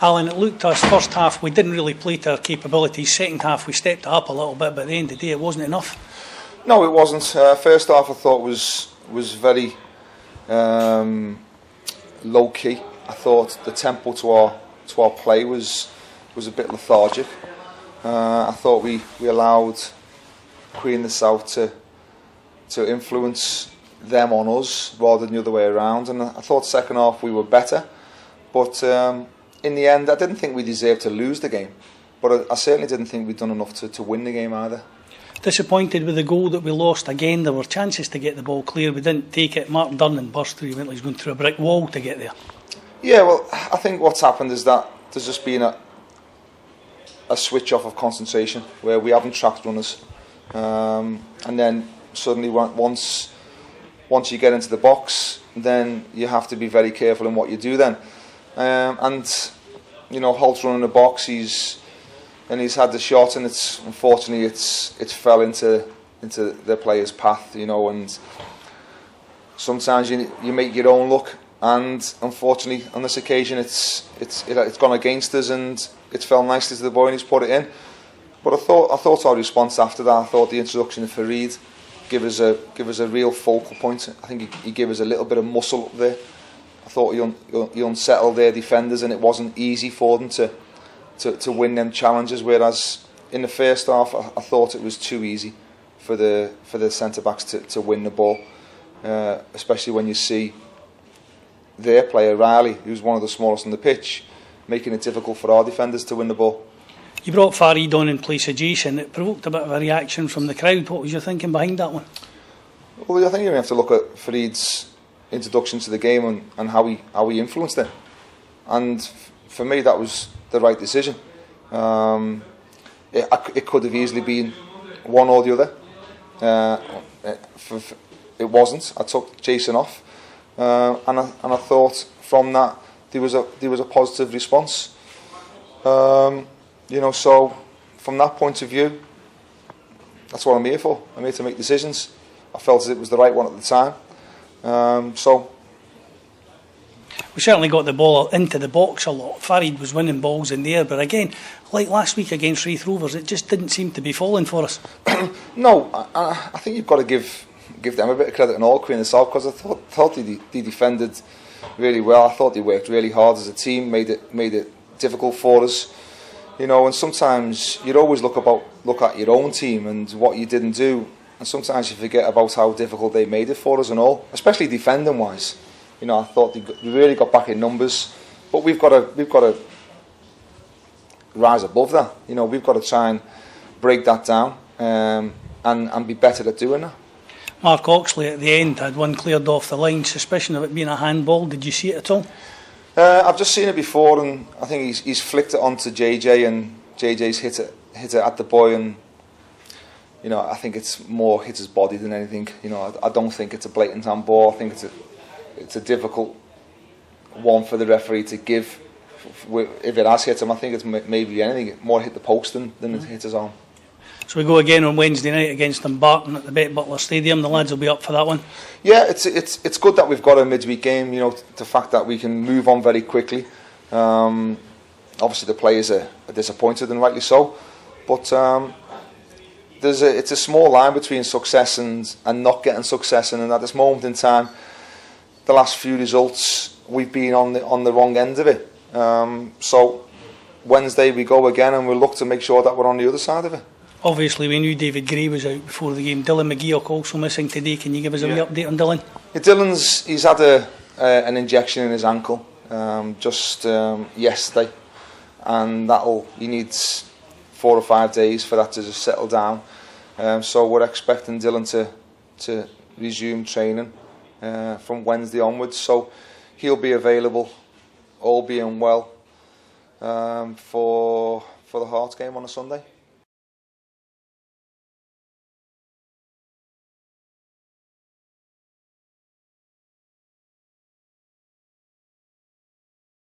Alan, it looked to us first half we didn't really play to our capabilities. Second half we stepped it up a little bit, but at the end of the day it wasn't enough. No, it wasn't. First half I thought was very low key. I thought the tempo to our play was a bit lethargic. I thought we allowed Queen of the South to influence them on us rather than the other way around, and I thought second half we were better, but in the end I didn't think we deserved to lose the game, but I certainly didn't think we'd done enough to win the game either. Disappointed with the goal that we lost again. There were chances to get the ball clear, we didn't take it. Mark Durnan burst through, he went like he's going through a brick wall to get there. Yeah, well, I think what's happened is that there's just been a switch off of concentration where we haven't tracked runners, and then suddenly once you get into the box, then you have to be very careful in what you do then. And you know, Holt's running the box, he's had the shot, and unfortunately it's fell into the player's path, you know, and sometimes you make your own luck, and unfortunately on this occasion it's gone against us, and it fell nicely to the boy and he's put it in. But I thought our response after that, I thought the introduction of Farid give us a real focal point. I think he gave us a little bit of muscle up there. I thought he unsettled their defenders, and it wasn't easy for them to win them challenges. Whereas in the first half, I thought it was too easy for the centre backs to win the ball, especially when you see their player Riley, who's one of the smallest on the pitch, making it difficult for our defenders to win the ball. You brought Farid on in place of Jason. It provoked a bit of a reaction from the crowd. What was your thinking behind that one? Well, I think you have to look at Farid's introduction to the game and how he influenced it. And for me, that was the right decision. It could have easily been one or the other. It wasn't. I took Jason off, and I thought from that there was a positive response. You know, so from that point of view, that's what I'm here for. I'm here to make decisions. I felt it was the right one at the time. So we certainly got the ball into the box a lot. Farid was winning balls in there, but again, like last week against Wraith Rovers, it just didn't seem to be falling for us. No, I think you've got to give them a bit of credit and all, Queen of the South, because I thought they defended really well. I thought they worked really hard as a team, made it difficult for us. You know, and sometimes you'd always look at your own team and what you didn't do, and sometimes you forget about how difficult they made it for us and all, especially defending wise. You know, I thought they really got back in numbers, but we've got to rise above that. You know, we've got to try and break that down and be better at doing that. Mark Oxley at the end had one cleared off the line, suspicion of it being a handball. Did you see it at all? I've just seen it before, and I think he's flicked it onto JJ, and JJ's hit it at the boy, and you know, I think it's more hit his body than anything. You know, I don't think it's a blatant handball. I think it's a difficult one for the referee to give. If it has hit him, I think it's maybe anything more hit the post than it hit his arm. So we go again on Wednesday night against Dumbarton at the Bet Butler Stadium. The lads will be up for that one. Yeah, it's good that we've got a midweek game. You know, the fact that we can move on very quickly. Obviously, the players are disappointed, and rightly so. But it's a small line between success and not getting success, and at this moment in time, the last few results we've been on the wrong end of it. So Wednesday we go again, and we'll look to make sure that we're on the other side of it. Obviously, we knew David Gray was out before the game. Dylan McGeoch also missing today. Can you give us a wee update on Dylan? Yeah, he's had an injection in his ankle just yesterday, and he needs 4 or 5 days for that to just settle down. So we're expecting Dylan to resume training from Wednesday onwards. So he'll be available, all being well, for the Hearts game on a Sunday.